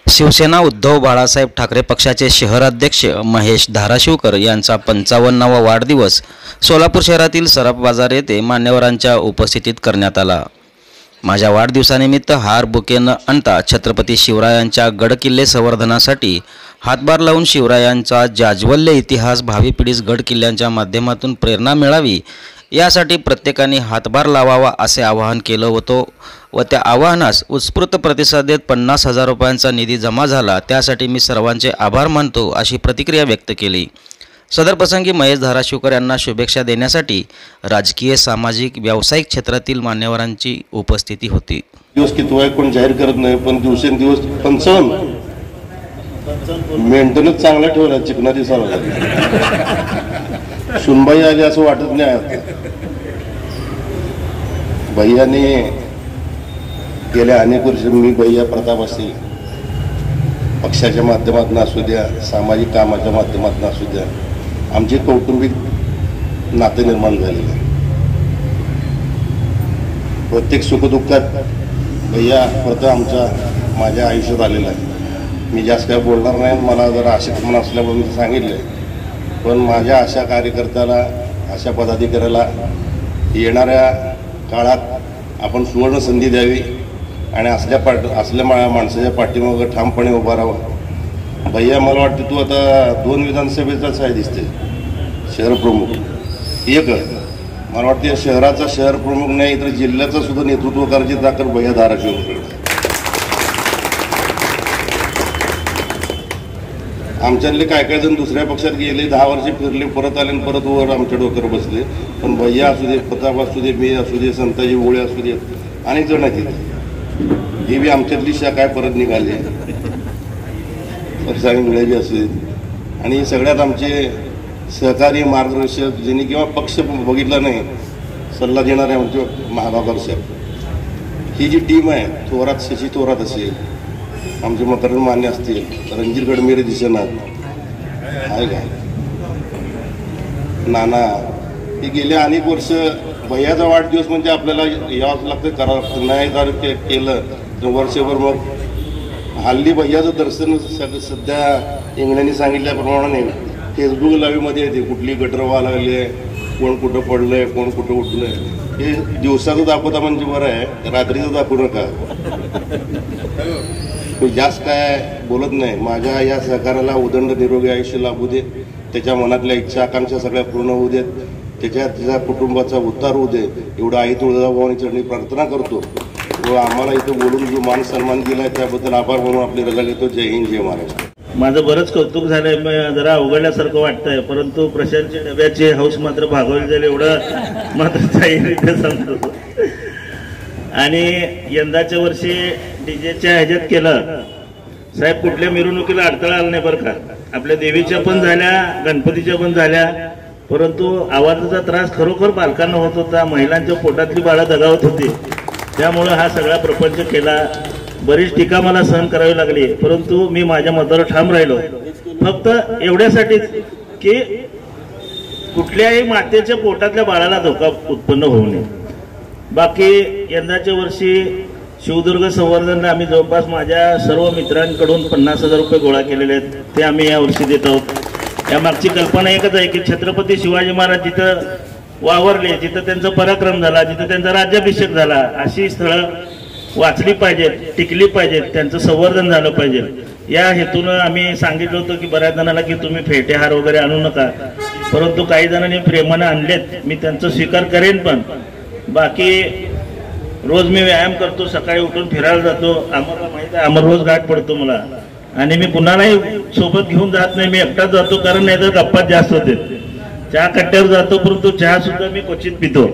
शिवसेना उद्धव बाळासाहेब ठाकरे पक्षाचे शहराध्यक्ष महेश धाराशिवकर यांचा 55वा वाढदिवस सोलापूर शहरातील सराफ बाजार येथे मान्यवरांच्या उपस्थितीत करण्यात आला। माझ्या वाढदिवसानिमित्त हार बुके न आणता छत्रपती शिवरायांच्या गडकिल्ले संवर्धनासाठी हातभार लावून शिवरायांचा जाज्वल्य इतिहास भावी पिढीस गडकिल्ल्यांच्या माध्यमातून प्रेरणा मिळावी यासाठी प्रत्येकाने हातभार लावावा असे आवाहन केलं होतं व त्या आवाहनास उत्स्फूर्त प्रतिसाद देत 50,000 रुपयांचा निधी जमा झाला। त्यासाठी मी सर्वांचे आभार मानतो अशी प्रतिक्रिया व्यक्त केली। सदर प्रसंगी महेश धाराशिवकर यांना शुभेच्छा देण्यासाठी राजकीय, सामाजिक, व्यावसायिक क्षेत्रातील मान्यवरांची उपस्थिती होती। दिवस किती आहे कोण जाहीर करत नाही, पण दिवसेंदिवस 55 मेंटेनन्स चांगला ठेवला। चिकना दिसायला सुनबाई आली असं वाटत नाही। भैयाने गेल्या अनेक वर्ष मी भैया प्रताप असेल पक्षाच्या माध्यमातून असू द्या, सामाजिक कामाच्या माध्यमातून असू द्या, आमचे कौटुंबिक नाते निर्माण झालेले आहे। प्रत्येक सुखदुःखात भैया प्रथम माझ्या आयुष्यात आलेला आहे। मी जास्त काय बोलणार नाही, मला जरा आशेपण असल्यामुळे मी सांगितलं, पण माझ्या अशा कार्यकर्त्याला, अशा पदाधिकाऱ्याला येणाऱ्या काळात आपण सुवर्ण संधी द्यावी आणि असल्या माणसाच्या पाठीमागे ठामपणे उभा राहावं। भैया मला वाटतं तू आता 2 विधानसभेचाच आहे दिसते शहर प्रमुख। एक मला वाटतं या शहराचा शहर प्रमुख नाही तर जिल्ह्याचं सुद्धा नेतृत्व करायची ताकद भैया धाराशिवकर। आमच्यातले काय जण दुसऱ्या पक्षात गेले, 10 वर्ष फिरले, परत आले, परत वर आमच्या डोक्यावर बसले। पण भैया असू दे, प्रताप असू दे, मी असू दे, संताजी ओळे असू दे, अनेक जण आहेत ही बी आमच्यातली शाखा परत निघाली, परसाई मिळाली असू दे। आणि सगळ्यात आमचे सहकारी, मार्गदर्शक, ज्यांनी किंवा पक्ष बघितला नाही सल्ला देणारे आमचे महाबाबर साहेब। ही जी टीम आहे, थोरात, शशी थोरात असेल, आमचे मतदार मान्य असतील, रणजित गडमेरे दिसणार आहे का, नाना, हे गेले अनेक वर्ष भैयाचा वाढदिवस म्हणजे आपल्याला यावंच लागतं, करावं लागतं, नाही जर केलं तर वर्षभर मग हल्ली भैयाचं दर्शन सध्या इंग्लंडने सांगितल्याप्रमाणे फेसबुक लाईव्हमध्ये येते, कुठली गटर व्हायला लागली आहे, कोण कुठं पडलंय, कोण कुठं उठलंय। हे दिवसाचं दाखवता म्हणजे बरं आहे, रात्रीचं दाखवू नका। मी जास्त काय बोलत नाही, माझ्या या सहकार्याला उदंड निरोगी आयुष्य लाभू दे, त्याच्या मनातल्या इच्छा आकांक्षा सगळ्या पूर्ण होऊ देत, त्याच्या कुटुंबाचा उद्धार होऊ दे, एवढं आई तुळजाभवानी चरणी प्रार्थना करतो। व आम्हाला इथं बोलून जो मान सन्मान दिलाय त्याबद्दल आभार म्हणून आपली रजा घेतो। जय हिंद, जय महाराष्ट्र। माझं बरंच कौतुक झालंय, जरा अवघडल्यासारखं वाटतंय, परंतु प्रशांतच्या डब्याचे हौस मात्र भागवली जाईल एवढं मात्र जाहीर सांगतो। आणि यंदाच्या वर्षी डीजेच्या ह्याच्यात केलं साहेब, कुठल्या मिरवणुकीला अडथळा आला नाही बरं का। आपल्या देवीच्या पण झाल्या, गणपतीच्या पण झाल्या, परंतु आवाजाचा त्रास खरोखर बालकांना होत होता, महिलांच्या पोटातली बाळं दगावत होती, त्यामुळं हा सगळा प्रपंच केला। बरीच टीका मला सहन करावी लागली, परंतु मी माझ्या मतावर ठाम राहिलो, फक्त एवढ्यासाठीच की कुठल्याही मातेच्या पोटातल्या बाळाला धोका उत्पन्न होऊ नये। बाकी यंदाच्या वर्षी शिवदुर्ग संवर्धनला आम्ही जवळपास माझ्या सर्व मित्रांकडून 50,000 रुपये गोळा केलेले आहेत, ते आम्ही यावर्षी देत आहोत। यामागची कल्पना एकच आहे की छत्रपती शिवाजी महाराज जिथं वावरले, जिथं त्यांचा पराक्रम झाला, जिथं त्यांचा राज्याभिषेक झाला, अशी स्थळं वाचली पाहिजेत, टिकली पाहिजेत, त्यांचं संवर्धन झालं पाहिजे। या हेतूनं आम्ही सांगितलं होतं की बऱ्याच जणांना की तुम्ही फेटेहार वगैरे आणू नका, परंतु काही जणांनी प्रेमानं आणलेत, मी त्यांचा स्वीकार करेन। पण बाकी रोज मी व्यायाम करतो, सकाळी उठून फिरायला जातो, आम्हाला माहित आहे आम्हाला रोज गाठ पडतो मला, आणि मी कुणालाही सोबत घेऊन जात नाही, मी एकटाच जातो, कारण नाही तर गप्पाच जास्त होते। चहा कट्ट्यावर जातो, परंतु चहा सुद्धा मी क्वचित पितो।